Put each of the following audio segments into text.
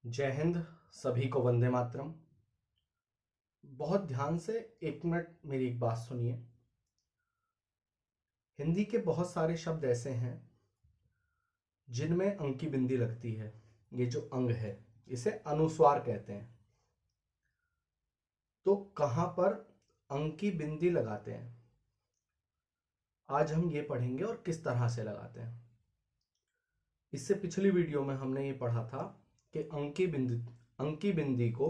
जय हिंद। सभी को वंदे मातरम। बहुत ध्यान से 1 मिनट मेरी एक बात सुनिए। हिंदी के बहुत सारे शब्द ऐसे हैं जिनमें अंक की बिंदी लगती है। ये जो अंग है इसे अनुस्वार कहते हैं। तो कहाँ पर अंक की बिंदी लगाते हैं, आज हम ये पढ़ेंगे और किस तरह से लगाते हैं। इससे पिछली वीडियो में हमने ये पढ़ा था कि अंक की बिंदी को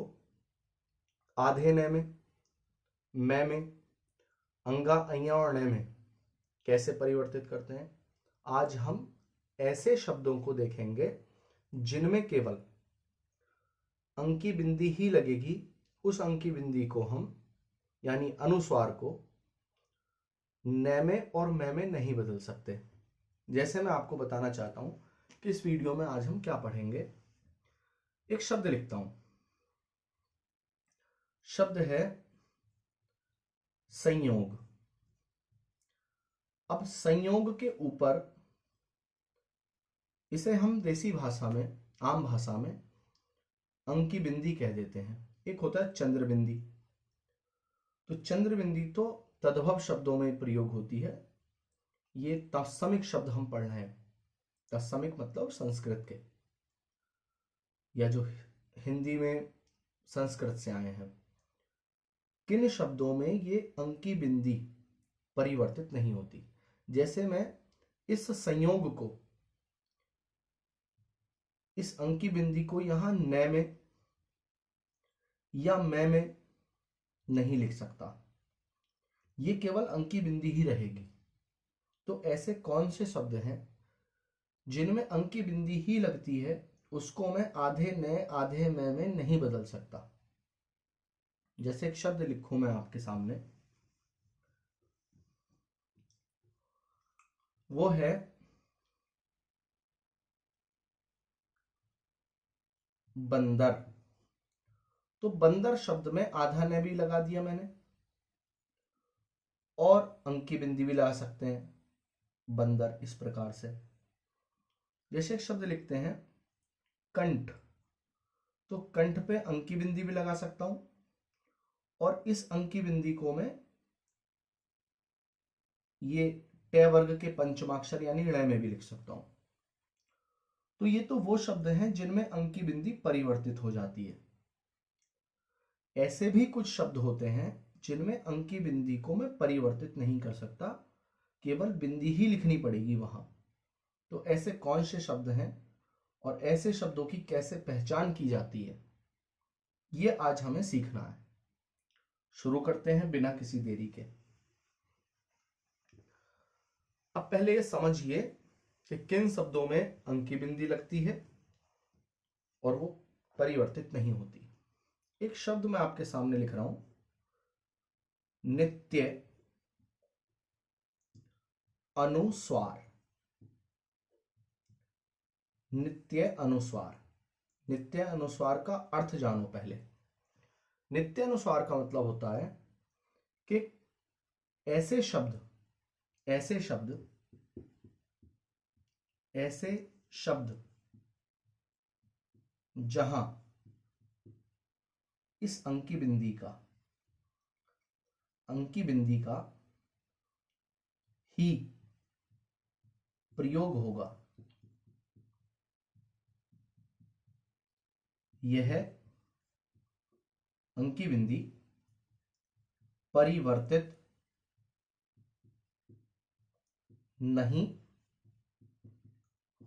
आधे न में, मैं में, अंगा अय्या और न में कैसे परिवर्तित करते हैं। आज हम ऐसे शब्दों को देखेंगे जिनमें केवल अंक की बिंदी ही लगेगी। उस अंक की बिंदी को हम यानी अनुस्वार को न में और मैं में नहीं बदल सकते। जैसे मैं आपको बताना चाहता हूं कि इस वीडियो में आज हम क्या पढ़ेंगे। एक शब्द लिखता हूं, शब्द है संयोग। अब संयोग के ऊपर इसे हम देसी भाषा में, आम भाषा में अंक की बिंदी कह देते हैं। एक होता है चंद्र बिंदी। तो चंद्र बिंदी तो तद्भव शब्दों में प्रयोग होती है। ये तत्समिक शब्द हम पढ़ रहे हैं। तत्समिक मतलब संस्कृत के, या जो हिंदी में संस्कृत से आए हैं। किन शब्दों में ये अंक की बिंदी परिवर्तित नहीं होती। जैसे मैं इस संयोग को, इस अंक की बिंदी को यहां न में या मैं में नहीं लिख सकता, ये केवल अंक की बिंदी ही रहेगी। तो ऐसे कौन से शब्द हैं जिनमें अंक की बिंदी ही लगती है, उसको मैं आधे न आधे मैं में नहीं बदल सकता। जैसे एक शब्द लिखूं मैं आपके सामने, वो है बंदर। तो बंदर शब्द में आधा न भी लगा दिया मैंने और अंक की बिंदी भी लगा सकते हैं बंदर, इस प्रकार से। जैसे एक शब्द लिखते हैं कंठ, तो कंठ पे अंक की बिंदी भी लगा सकता हूं और इस अंक की बिंदी को मैं ये ट वर्ग के पंचमाक्षर यानी ण में भी लिख सकता हूं। तो ये तो वो शब्द हैं जिनमें अंक की बिंदी परिवर्तित हो जाती है। ऐसे भी कुछ शब्द होते हैं जिनमें अंक की बिंदी को मैं परिवर्तित नहीं कर सकता, केवल बिंदी ही लिखनी पड़ेगी वहां। तो ऐसे कौन से शब्द हैं और ऐसे शब्दों की कैसे पहचान की जाती है, ये आज हमें सीखना है। शुरू करते हैं बिना किसी देरी के। अब पहले ये समझिए कि किन शब्दों में अंक की बिंदी लगती है और वो परिवर्तित नहीं होती। एक शब्द मैं आपके सामने लिख रहा हूं, नित्य अनुस्वार। नित्य अनुस्वार। नित्य अनुस्वार का अर्थ जानो पहले। नित्य अनुस्वार का मतलब होता है कि ऐसे शब्द ऐसे शब्द ऐसे शब्द जहां इस अंक की बिंदी का ही प्रयोग होगा, यह अंक की बिंदी परिवर्तित नहीं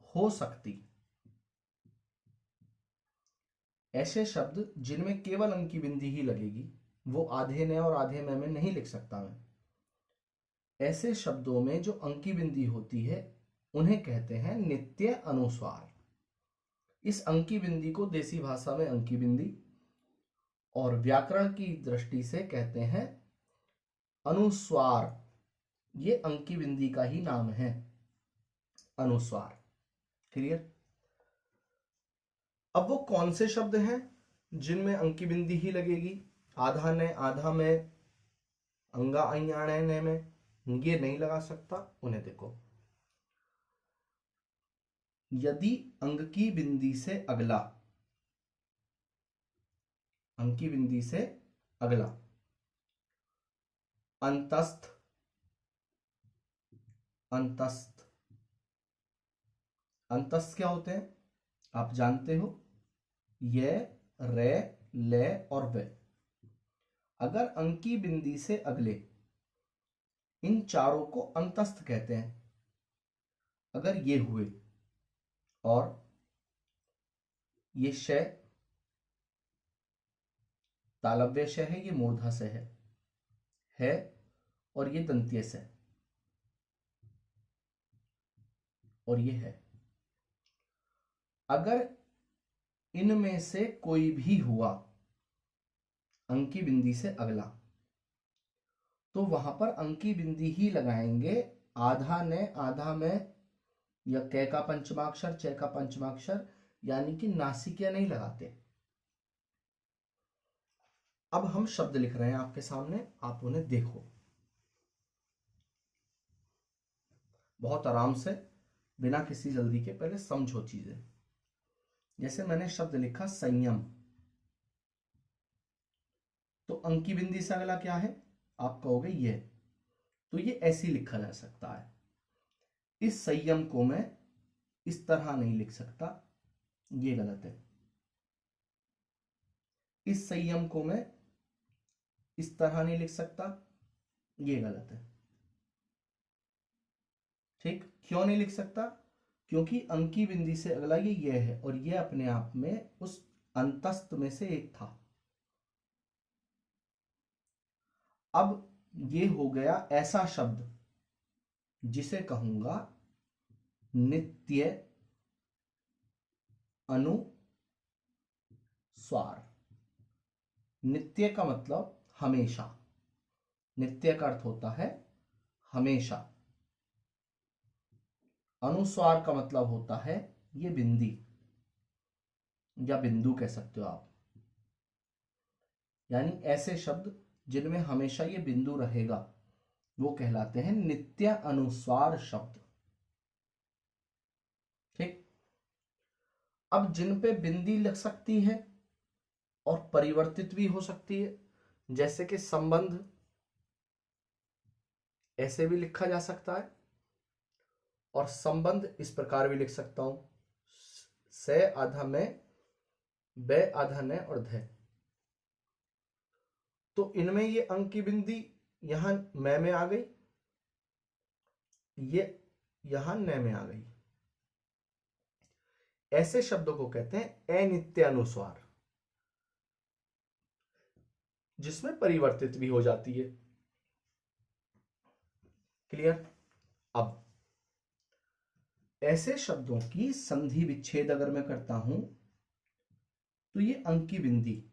हो सकती। ऐसे शब्द जिनमें केवल अंक की बिंदी ही लगेगी, वो आधे न और आधे मैं में नहीं लिख सकता मैं। ऐसे शब्दों में जो अंक की बिंदी होती है उन्हें कहते हैं नित्य अनुस्वार। इस अंक की बिंदी को देसी भाषा में अंक की बिंदी और व्याकरण की दृष्टि से कहते हैं अनुस्वार। ये अंक की बिंदी का ही नाम है, अनुस्वार। क्लियर। अब वो कौन से शब्द हैं जिनमें अंक की बिंदी ही लगेगी, आधा न आधा में, अंगा अयाण न में ये नहीं लगा सकता, उन्हें देखो। यदि अंग की बिंदी से अगला अंकी बिंदी से अगला। अंतस्थ, अंतस्थ, अंतस्थ क्या होते हैं आप जानते हो, ये, रे, ले और वे। अगर अंकी बिंदी से अगले इन चारों को अंतस्थ कहते हैं। अगर ये हुए और ये श तालव्य श है, ये मूर्धा से है और ये दंत्य से और ये है। अगर इनमें से कोई भी हुआ अंकी बिंदी से अगला, तो वहां पर अंकी बिंदी ही लगाएंगे। आधा ने, आधा में, या कै का पंचमाक्षर, चे का पंचमाक्षर, यानी कि नासिकिया नहीं लगाते। अब हम शब्द लिख रहे हैं आपके सामने, आप उन्हें देखो बहुत आराम से, बिना किसी जल्दी के। पहले समझो चीजें। जैसे मैंने शब्द लिखा संयम, तो अंकी बिंदी से अगला क्या है आप कहोगे ये, तो ये ऐसे ही लिखा जा सकता है। इस संयम को मैं इस तरह नहीं लिख सकता, ये गलत है। इस संयम को मैं इस तरह नहीं लिख सकता, ये गलत है। ठीक, क्यों नहीं लिख सकता? क्योंकि अंकी बिंदी से अगला ये है और ये अपने आप में उस अंतस्थ में से एक था। अब ये हो गया ऐसा शब्द जिसे कहूंगा नित्य अनुस्वार। नित्य का मतलब हमेशा, नित्य का अर्थ होता है हमेशा। अनुस्वार का मतलब होता है ये बिंदी या बिंदु कह सकते हो आप, यानी ऐसे शब्द जिनमें हमेशा ये बिंदु रहेगा वो कहलाते हैं नित्य अनुस्वार शब्द। ठीक, अब जिन पे बिंदी लग सकती है और परिवर्तित भी हो सकती है, जैसे कि संबंध, ऐसे भी लिखा जा सकता है। और संबंध इस प्रकार भी लिख सकता हूं, से आधा में, बे आधा ने और ध। तो इनमें ये अंक की बिंदी यहां में आ गई, ये यहां न में आ गई। ऐसे शब्दों को कहते हैं अनित्य अनुस्वार, जिसमें परिवर्तित भी हो जाती है। क्लियर? अब ऐसे शब्दों की संधि विच्छेद अगर मैं करता हूं तो ये अंक की बिंदी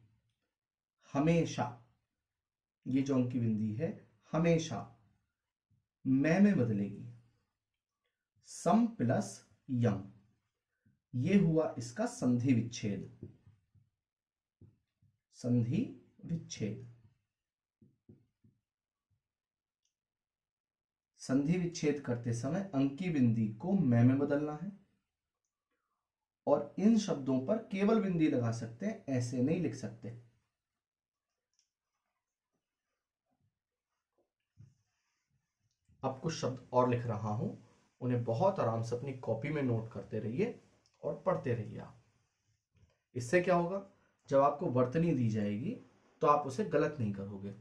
हमेशा, ये जो अंक की बिंदी है हमेशा में बदलेगी। सम प्लस यम, ये हुआ इसका संधि विच्छेद। संधि विच्छेद, संधि विच्छेद करते समय अंकी बिंदी को में बदलना है और इन शब्दों पर केवल बिंदी लगा सकते हैं, ऐसे नहीं लिख सकते। अब कुछ शब्द और लिख रहा हूं, उन्हें बहुत आराम से अपनी कॉपी में नोट करते रहिए और पढ़ते रहिए आप। इससे क्या होगा, जब आपको वर्तनी दी जाएगी तो आप उसे गलत नहीं करोगे।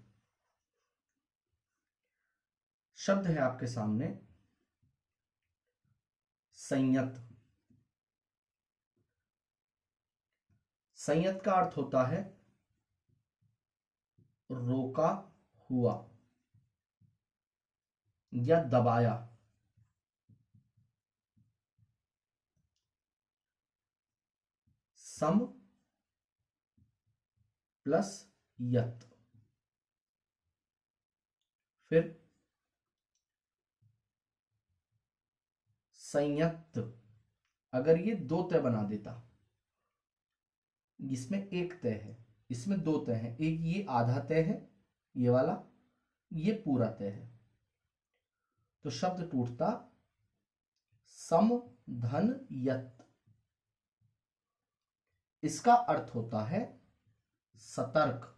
शब्द है आपके सामने संयत। संयत का अर्थ होता है रोका हुआ या दबाया। सम प्लस यत, फिर संयत। अगर ये दो तय बना देता, इसमें एक तय है, इसमें दो तय है, एक ये आधा तय है ये वाला, ये पूरा तय है, तो शब्द टूटता सम धन यत। इसका अर्थ होता है सतर्क,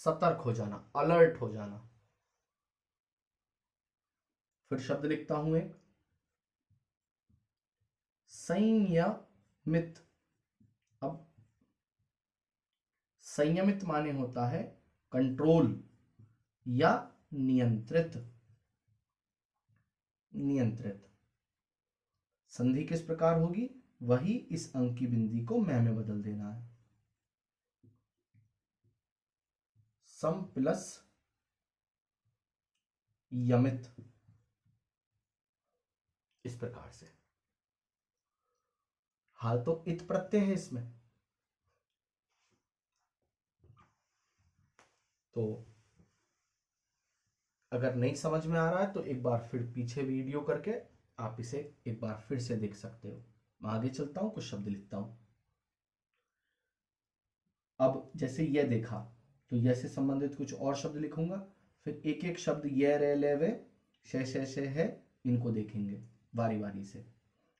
सतर्क हो जाना, अलर्ट हो जाना। फिर शब्द लिखता हूं एक, संयमित। अब संयमित माने होता है कंट्रोल या नियंत्रित। नियंत्रित संधि किस प्रकार होगी, वही इस अंक की बिंदी को मैं में बदल देना है। सम प्लस यमित, इस प्रकार से। हाल तो इत प्रत्यय है इसमें, तो अगर नहीं समझ में आ रहा है तो एक बार फिर पीछे वीडियो करके आप इसे एक बार फिर से देख सकते हो। मैं आगे चलता हूं, कुछ शब्द लिखता हूं। अब जैसे ये देखा तो यह से संबंधित कुछ और शब्द लिखूंगा, फिर एक एक शब्द ये रे ले वे शे है, इनको देखेंगे बारी बारी से,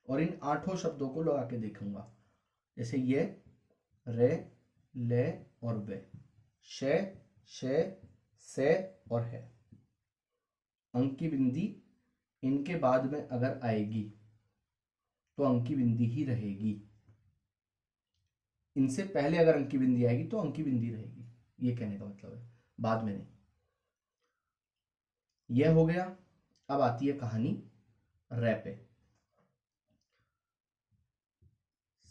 और इन 8 शब्दों को लगा के देखूंगा। जैसे ये रे ले और वे, शे से और है। अंक की बिंदी इनके बाद में अगर आएगी तो अंक की बिंदी ही रहेगी, इनसे पहले अगर अंक की बिंदी आएगी तो अंक की बिंदी रहेगी, ये कहने का मतलब है, बाद में नहीं। यह हो गया। अब आती है कहानी रे पे।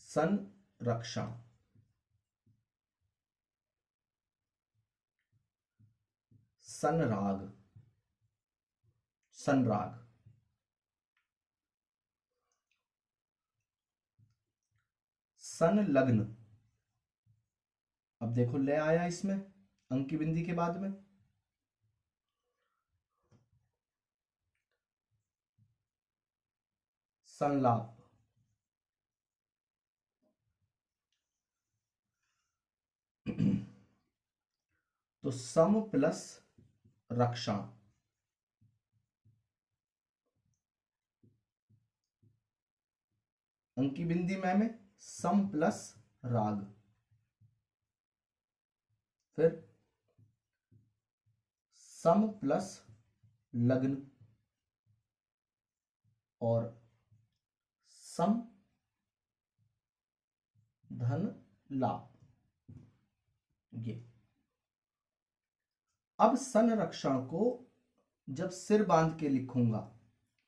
संरक्षण, सनराग, सनराग, संलग्न। अब देखो ले आया इसमें अंक की बिंदी के बाद में। संलाप, तो सम प्लस रक्षण, अंक की बिंदी में सम प्लस राग, फिर सम प्लस लग्न और सम धन लाभ। ये अब संरक्षण को जब सिर बांध के लिखूंगा,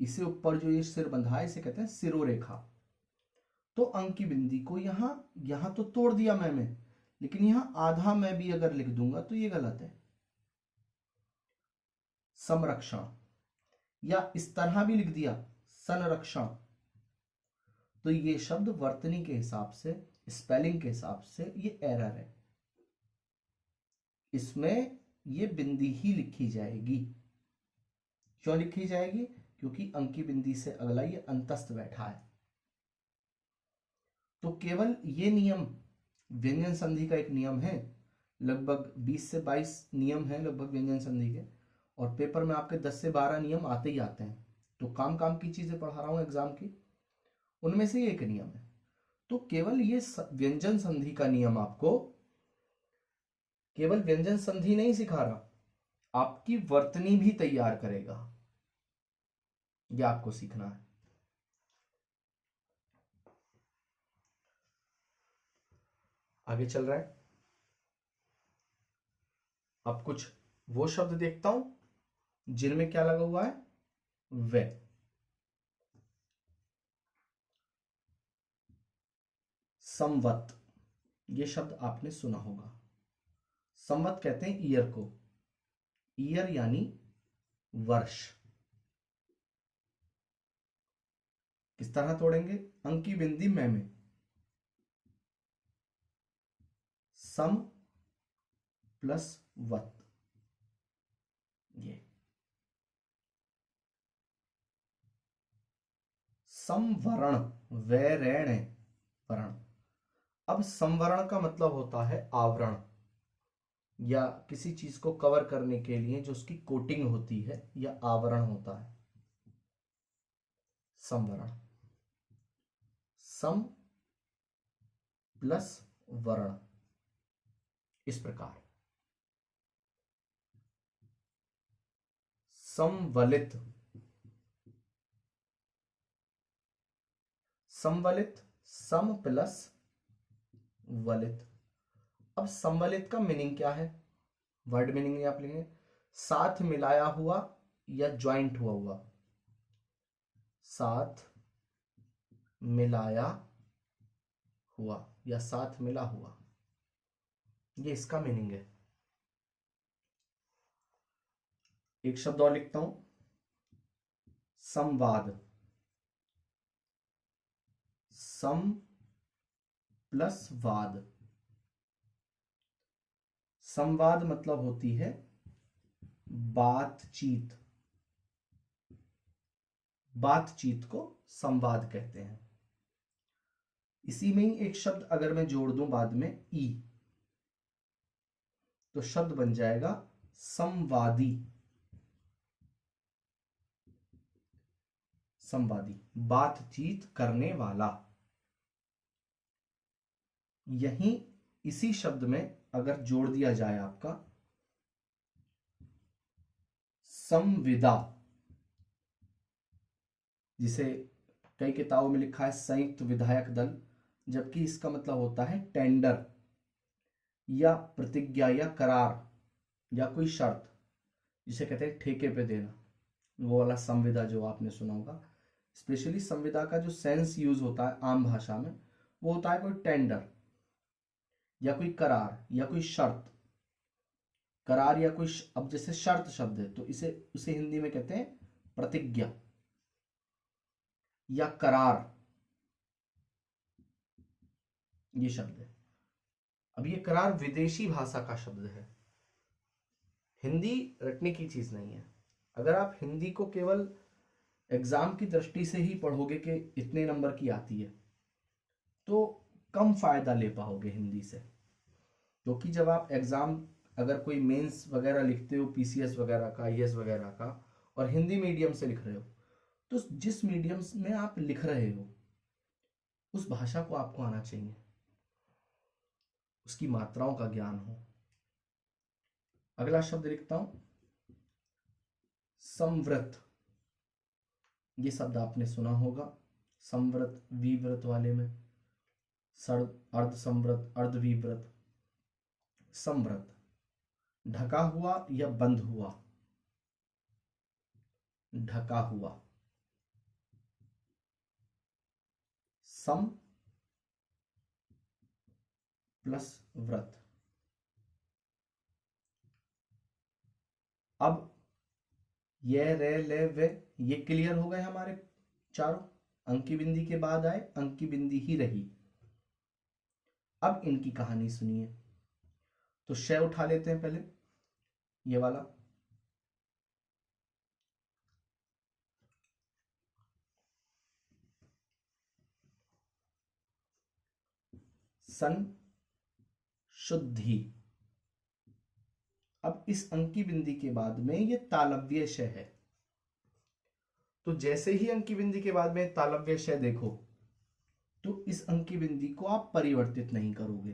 इसे ऊपर जो ये सिर बंधा है इसे कहते हैं सिरोरेखा। तो अंक की बिंदी को यहां तो तोड़ दिया मैंने, लेकिन यहां आधा मैं भी अगर लिख दूंगा तो ये गलत है। संरक्षण, या इस तरह भी लिख दिया संरक्षण, तो ये शब्द वर्तनी के हिसाब से, स्पेलिंग के हिसाब से ये एरर है, इसमें ये बिंदी ही लिखी जाएगी। क्यों लिखी जाएगी, क्योंकि अंक की बिंदी से अगला ये अंतस्थ बैठा है। तो केवल ये नियम व्यंजन संधि का एक नियम है, लगभग 20 से 22 नियम है लगभग व्यंजन संधि के, और पेपर में आपके 10 से 12 नियम आते ही आते हैं। तो काम काम की चीजें पढ़ा रहा हूं एग्जाम की, उनमें से एक नियम है। तो केवल ये व्यंजन संधि का नियम आपको, केवल व्यंजन संधि नहीं सिखा रहा, आपकी वर्तनी भी तैयार करेगा, यह आपको सीखना है। आगे चल रहा है। अब कुछ वो शब्द देखता हूं जिनमें क्या लगा हुआ है, वे। संवत, ये शब्द आपने सुना होगा। संवत कहते हैं ईयर को, ईयर यानी वर्ष। किस तरह तोड़ेंगे, अंक की बिंदी में सम प्लस वत, ये संवरण, वैरण वर्ण। अब संवरण का मतलब होता है आवरण, या किसी चीज को कवर करने के लिए जो उसकी कोटिंग होती है या आवरण होता है, संवरण। सम प्लस वर्ण, इस प्रकार। संवलित, संवलित, सम प्लस वलित। अब संवलित का मीनिंग क्या है, वर्ड मीनिंग आप लेंगे, साथ मिलाया हुआ या ज्वाइंट हुआ हुआ, साथ मिलाया हुआ या साथ मिला हुआ, ये इसका मीनिंग है। एक शब्द और लिखता हूं, संवाद, सम प्लस वाद। संवाद मतलब होती है बातचीत, बातचीत को संवाद कहते हैं। इसी में ही एक शब्द अगर मैं जोड़ दूं बाद में ई, तो शब्द बन जाएगा संवादी। संवादी, बातचीत करने वाला। यहीं इसी शब्द में अगर जोड़ दिया जाए आपका संविदा, जिसे कई किताबों में लिखा है संयुक्त विधायक दल, जबकि इसका मतलब होता है टेंडर या प्रतिज्ञा या करार या कोई शर्त, जिसे कहते हैं ठेके पे देना, वो वाला संविदा जो आपने सुना होगा। स्पेशली संविदा का जो सेंस यूज होता है आम भाषा में, वो होता है कोई टेंडर या कोई करार या कोई शर्त। करार या कोई अब जैसे शर्त शब्द है तो उसे हिंदी में कहते हैं प्रतिज्ञा या करार, ये शब्द है। अब ये करार विदेशी भाषा का शब्द है, हिंदी रटने की चीज नहीं है। अगर आप हिंदी को केवल एग्जाम की दृष्टि से ही पढ़ोगे कि इतने नंबर की आती है, तो कम फायदा ले पाओगे हिंदी से। क्योंकि जब आप एग्जाम अगर कोई मेंस वगैरह लिखते हो, पीसीएस वगैरह का, आईएएस वगैरह का, और हिंदी मीडियम से लिख रहे हो, तो जिस मीडियम में आप लिख रहे हो उस भाषा को आपको आना चाहिए, उसकी मात्राओं का ज्ञान हो। अगला शब्द लिखता हूं संवृत। ये शब्द आपने सुना होगा, संवृत विव्रत वाले में, अर्ध संवृत, अर्ध विव्रत। संवृत, ढका हुआ या बंद हुआ, ढका हुआ। सम प्लस व्रत। अब ये रे ले वे, ये क्लियर हो गए हमारे चारों। अंकी बिंदी के बाद आए, अंकी बिंदी ही रही। अब इनकी कहानी सुनिए। तो शय उठा लेते हैं पहले, ये वाला। सन शुद्धि। अब इस अंकी बिंदी के बाद में ये तालव्य शय है, तो जैसे ही अंकी बिंदी के बाद में तालव्य शय देखो, तो इस अंकी बिंदी को आप परिवर्तित नहीं करोगे।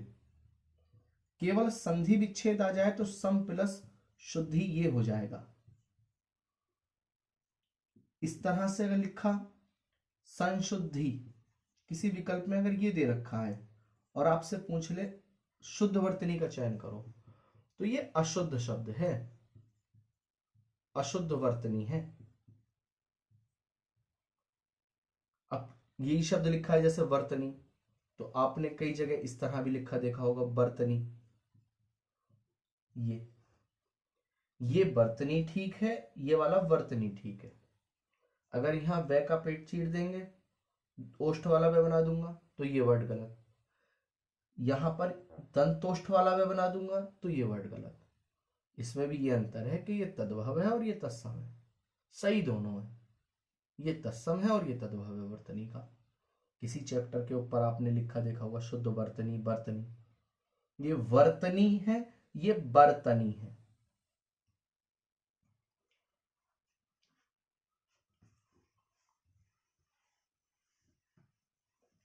केवल संधि विच्छेद आ जाए तो सम प्लस शुद्धि ये हो जाएगा। इस तरह से अगर लिखा संशुद्धि, किसी विकल्प में अगर ये दे रखा है और आपसे पूछ ले शुद्ध वर्तनी का चयन करो, तो ये अशुद्ध शब्द है, अशुद्ध वर्तनी है। अब यही शब्द लिखा है जैसे वर्तनी, तो आपने कई जगह इस तरह भी लिखा देखा होगा वर्तनी। ये वर्तनी ठीक है, ये वाला वर्तनी ठीक है। अगर यहां वे का पेट चीर देंगे, ओष्ठ वाला वे बना दूंगा, तो ये वर्ड गलत। यहां पर दंतोष्ठ वाला वे बना दूंगा, तो ये वर्ड गलत। इसमें भी ये अंतर है कि ये तद्भव है और ये तत्सम है, सही दोनों है। ये तत्सम है और ये तद्भव है वर्तनी का। किसी चैप्टर के ऊपर आपने लिखा देखा होगा शुद्ध वर्तनी, बर्तनी। ये वर्तनी है, ये बर्तनी है।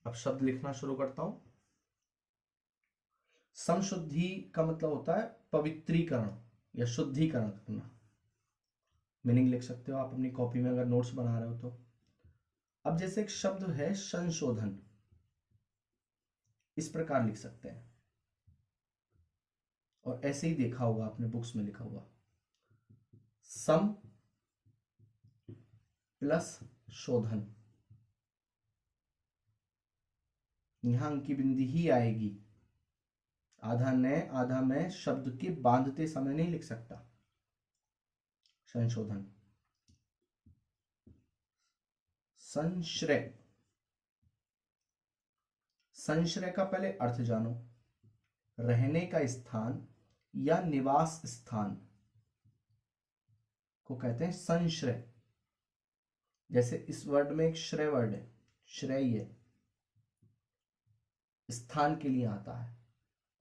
अब शब्द लिखना शुरू करता हूं। समशुद्धि का मतलब होता है पवित्रीकरण या शुद्धिकरण करना। मीनिंग लिख सकते हो आप अपनी कॉपी में अगर नोट्स बना रहे हो तो। अब जैसे एक शब्द है संशोधन, इस प्रकार लिख सकते हैं, और ऐसे ही देखा होगा आपने बुक्स में लिखा हुआ सम प्लस शोधन। यहां अंकी बिंदी ही आएगी, आधा न आधा मैं शब्द के बांधते समय नहीं लिख सकता। संशोधन। संश्रय, संश्रय का पहले अर्थ जानो। रहने का स्थान या निवास स्थान को कहते हैं संश्रय। जैसे इस वर्ड में एक श्रेय वर्ड है, श्रेय स्थान के लिए आता है,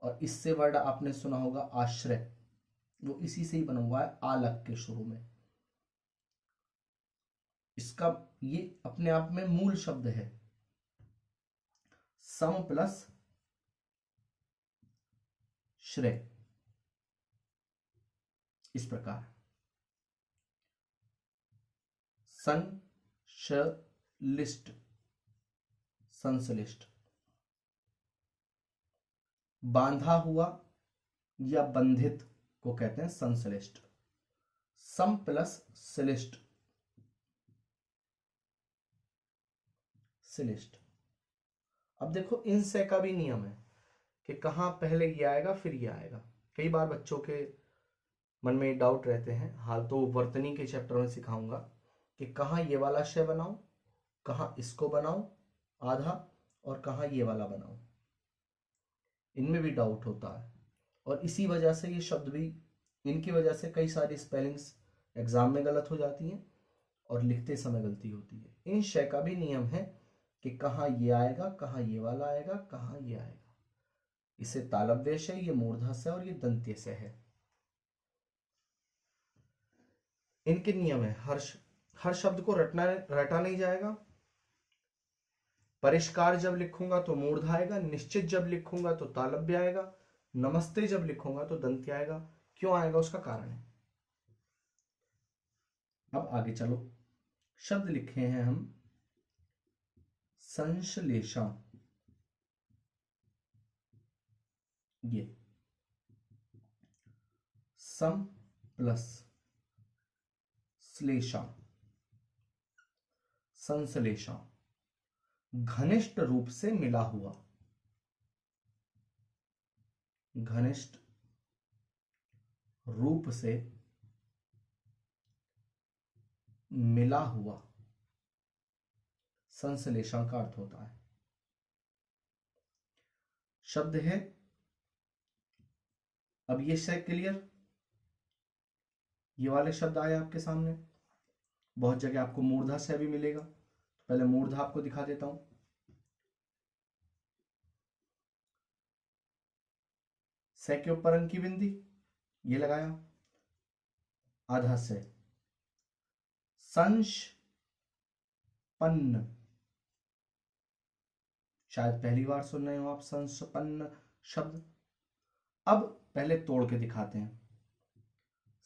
और इससे वर्ड आपने सुना होगा आश्रय, वो इसी से ही बना हुआ है, आलक के शुरू में। इसका ये अपने आप में मूल शब्द है। सम प्लस श्रेय, इस प्रकार। संश्लिष्ट, संश्लिष्ट। बांधा हुआ या बंधित को कहते हैं संश्लिष्ट। सम प्लस श्लिष्ट, श्लिष्ट। अब देखो इन से का भी नियम है कि कहां पहले ये आएगा फिर ये आएगा। कई बार बच्चों के मन में डाउट रहते हैं, हाल तो वर्तनी के चैप्टर में सिखाऊंगा कि कहाँ ये वाला शय बनाऊं, कहाँ इसको बनाऊं आधा, और कहाँ ये वाला बनाऊं। इनमें भी डाउट होता है, और इसी वजह से ये शब्द भी, इनकी वजह से कई सारी स्पेलिंग्स एग्जाम में गलत हो जाती हैं और लिखते समय गलती होती है। इन शय का भी नियम है कि कहाँ ये आएगा, कहाँ ये वाला आएगा, कहाँ ये आएगा। इसे तालव्य शय, ये मूर्धा से, और ये दंत्य से है। इनके नियम है, हर शब्द को रटा नहीं जाएगा। परिष्कार जब लिखूंगा तो मूर्धा आएगा, निश्चित जब लिखूंगा तो तालव्य आएगा, नमस्ते जब लिखूंगा तो दंत्य आएगा। क्यों आएगा उसका कारण है। अब आगे चलो, शब्द लिखे हैं हम संश्लेषा। ये सम प्लस श्लेषा, संश्लेषा। घनिष्ठ रूप से मिला हुआ, घनिष्ठ रूप से मिला हुआ, संश्लेषण का अर्थ होता है। शब्द है, अब ये शय क्लियर, ये वाले शब्द आए आपके सामने। बहुत जगह आपको मूर्धा शय भी मिलेगा, पहले मूर्धा आपको दिखा देता हूं। से के ऊपर अंकी बिंदी, ये लगाया, आधा से। संशपन्न, शायद पहली बार सुन रहे हो आप संशपन्न शब्द। अब पहले तोड़ के दिखाते हैं।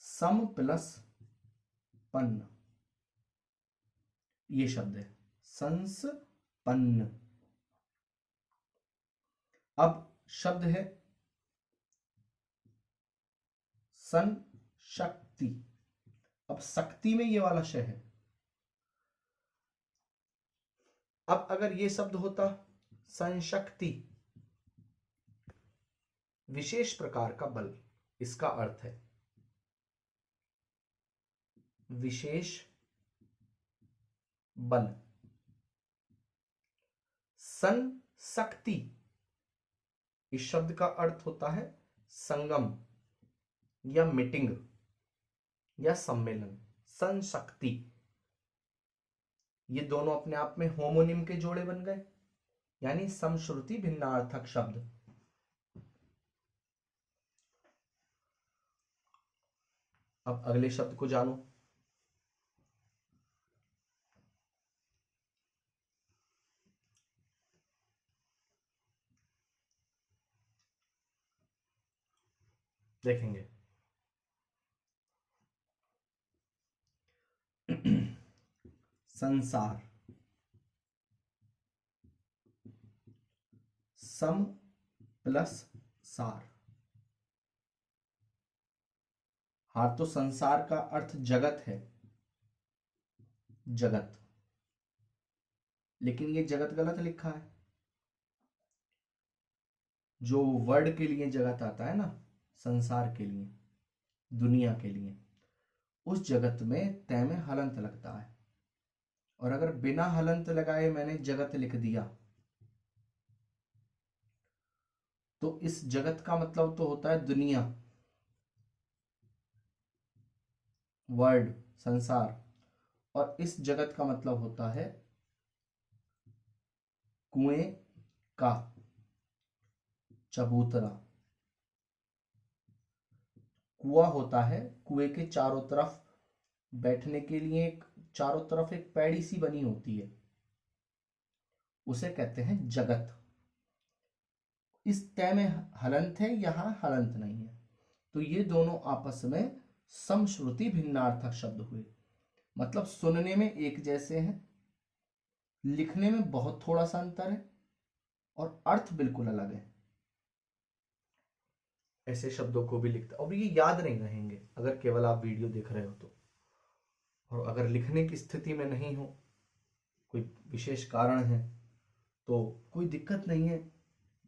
सम प्लस पन्न, ये शब्द है संसपन्न। अब शब्द है सन शक्ति। अब शक्ति में ये वाला शय है। अब अगर ये शब्द होता संशक्ति, विशेष प्रकार का बल, इसका अर्थ है विशेष बल। संशक्ति, इस शब्द का अर्थ होता है संगम या मीटिंग या सम्मेलन। संशक्ति, ये दोनों अपने आप में होमोनिम के जोड़े बन गए, यानी समश्रुति भिन्नार्थक शब्द। अब अगले शब्द को जानो। देखेंगे। संसार, सम प्लस सार। हाँ, तो संसार का अर्थ जगत है, जगत, लेकिन ये जगत गलत लिखा है। जो वर्ड के लिए जगत आता है ना, संसार के लिए, दुनिया के लिए, उस जगत में तय में हलंत लगता है। और अगर बिना हलंत लगाए मैंने जगत लिख दिया तो इस जगत का मतलब तो होता है दुनिया, वर्ल्ड, संसार, और इस जगत का मतलब होता है कुएं का चबूतरा। कुआं होता है, कुएं के चारों तरफ बैठने के लिए चारों तरफ एक पैड़ी सी बनी होती है, उसे कहते हैं जगत। इस तय में हलंत है, यहां हलंत नहीं है, तो ये दोनों आपस में समश्रुति भिन्नार्थक शब्द हुए। मतलब सुनने में एक जैसे हैं, लिखने में बहुत थोड़ा सा अंतर है, और अर्थ बिल्कुल अलग है। ऐसे शब्दों को भी लिखता, और ये याद नहीं रहेंगे अगर केवल आप वीडियो देख रहे हो तो। और अगर लिखने की स्थिति में नहीं हो, कोई विशेष कारण है, तो कोई दिक्कत नहीं है,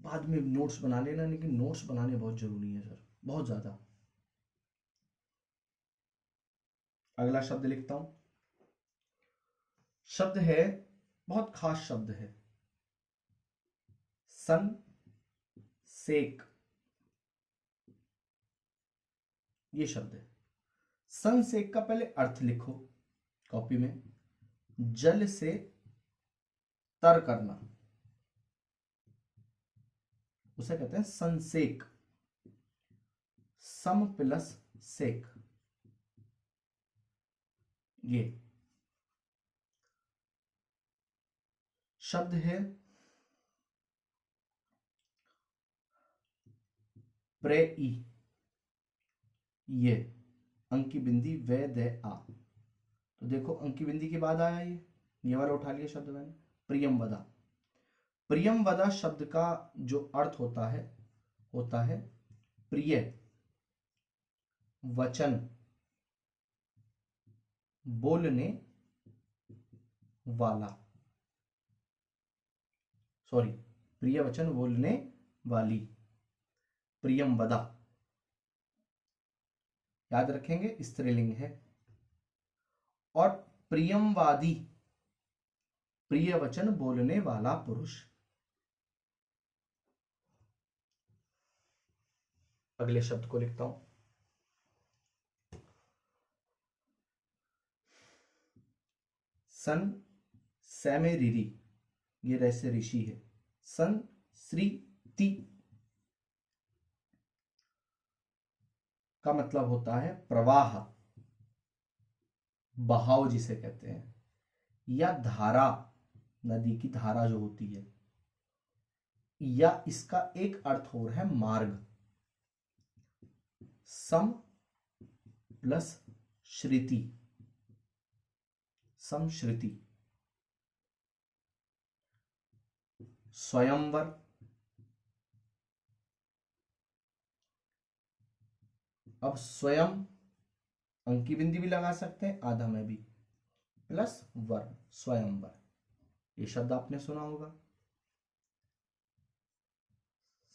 बाद में नोट्स बना लेना। लेकिन नोट्स बनाने बहुत जरूरी है सर, बहुत ज्यादा। अगला शब्द लिखता हूं। शब्द है, बहुत खास शब्द है, सन सेक। ये शब्द है सन सेक का पहले अर्थ लिखो कॉपी में। जल से तर करना, उसे कहते हैं संसेक। सम प्लस सेक, ये शब्द है प्रेई। ये अंकी बिंदी वे दे आ, तो देखो अंकी बिंदी के बाद आया ये वाला उठा लिया शब्द मैंने, प्रियमवदा। प्रियमवदा शब्द का जो अर्थ होता है प्रिय वचन बोलने वाला, सॉरी, प्रिय वचन बोलने वाली, प्रियमवदा। याद रखेंगे, स्त्रीलिंग है। और प्रियमवादी, प्रिय वचन बोलने वाला पुरुष। अगले शब्द को लिखता हूं। सन सैमेरिरी, ये रैसे ऋषि है। सन श्री ती का मतलब होता है प्रवाह, बहाव जिसे कहते हैं, या धारा, नदी की धारा जो होती है, या इसका एक अर्थ और है मार्ग। सम प्लस श्रुति, समश्रुति। स्वयंवर, अब स्वयं अंकी बिंदी भी लगा सकते हैं, आधा में भी, प्लस वर, स्वयंवर। ये शब्द आपने सुना होगा।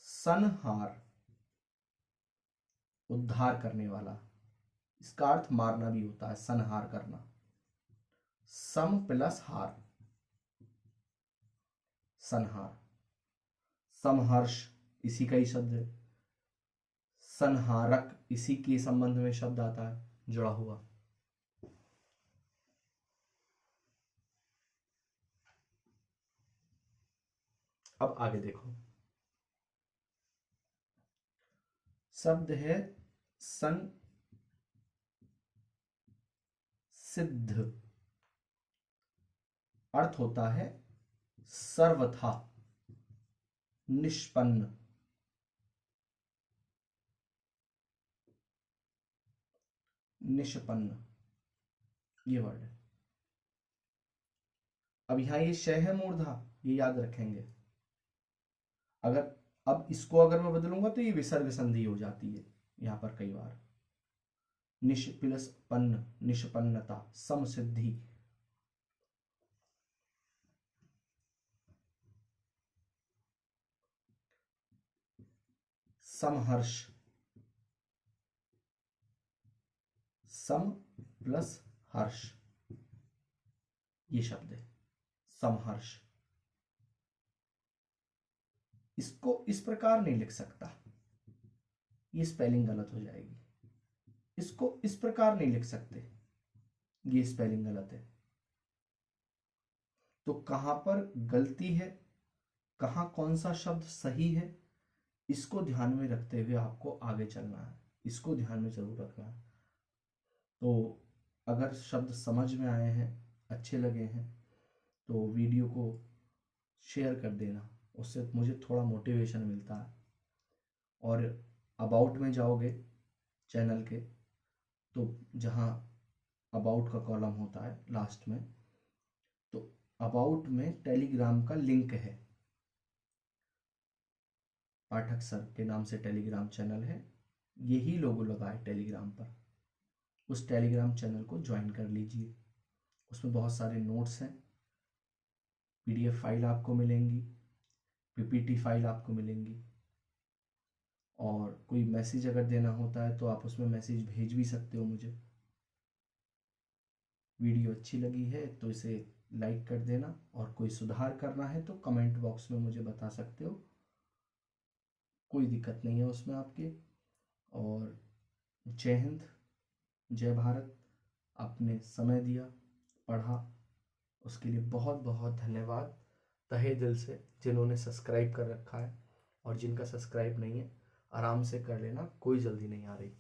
संहार, उद्धार करने वाला, इसका अर्थ मारना भी होता है, संहार करना। सम प्लस हार, संहार। समहर्ष इसी का ही शब्द है। संहारक इसी के संबंध में शब्द आता है, जुड़ा हुआ। अब आगे देखो, शब्द है सन सिद्ध। अर्थ होता है सर्वथा निष्पन्न। निष्पन्न, ये वर्ड है। अब यहां ये श है मूर्धा, ये याद रखेंगे। अगर अब इसको अगर मैं बदलूंगा तो ये विसर्ग संधि हो जाती है यहां पर कई बार। निश प्लस पन्न, निष्पन्नता, समसिद्धि। समहर्ष, सम प्लस हर्ष, ये शब्द है समहर्ष। इसको इस प्रकार नहीं लिख सकता, ये स्पेलिंग गलत हो जाएगी। इसको इस प्रकार नहीं लिख सकते, ये स्पेलिंग गलत है। तो कहां पर गलती है, कहां कौन सा शब्द सही है, इसको ध्यान में रखते हुए आपको आगे चलना है, इसको ध्यान में जरूर रखना है। तो अगर शब्द समझ में आए हैं, अच्छे लगे हैं, तो वीडियो को शेयर कर देना, उससे मुझे थोड़ा मोटिवेशन मिलता है। और अबाउट में जाओगे चैनल के, तो जहाँ अबाउट का कॉलम होता है लास्ट में, तो अबाउट में टेलीग्राम का लिंक है। पाठक सर के नाम से टेलीग्राम चैनल है, यही लोगो लगा है टेलीग्राम पर। उस टेलीग्राम चैनल को ज्वाइन कर लीजिए। उसमें बहुत सारे नोट्स हैं, पीडीएफ फाइल आपको मिलेंगी, पीपीटी फाइल आपको मिलेंगी, और कोई मैसेज अगर देना होता है तो आप उसमें मैसेज भेज भी सकते हो मुझे। वीडियो अच्छी लगी है तो इसे लाइक कर देना, और कोई सुधार करना है तो कमेंट बॉक्स में मुझे बता सकते हो, कोई दिक्कत नहीं है उसमें आपके। और जय हिंद, जय भारत। आपने समय दिया, पढ़ा, उसके लिए बहुत बहुत धन्यवाद तहे दिल से। जिन्होंने सब्सक्राइब कर रखा है और जिनका सब्सक्राइब नहीं है, आराम से कर लेना, कोई जल्दी नहीं आ रही।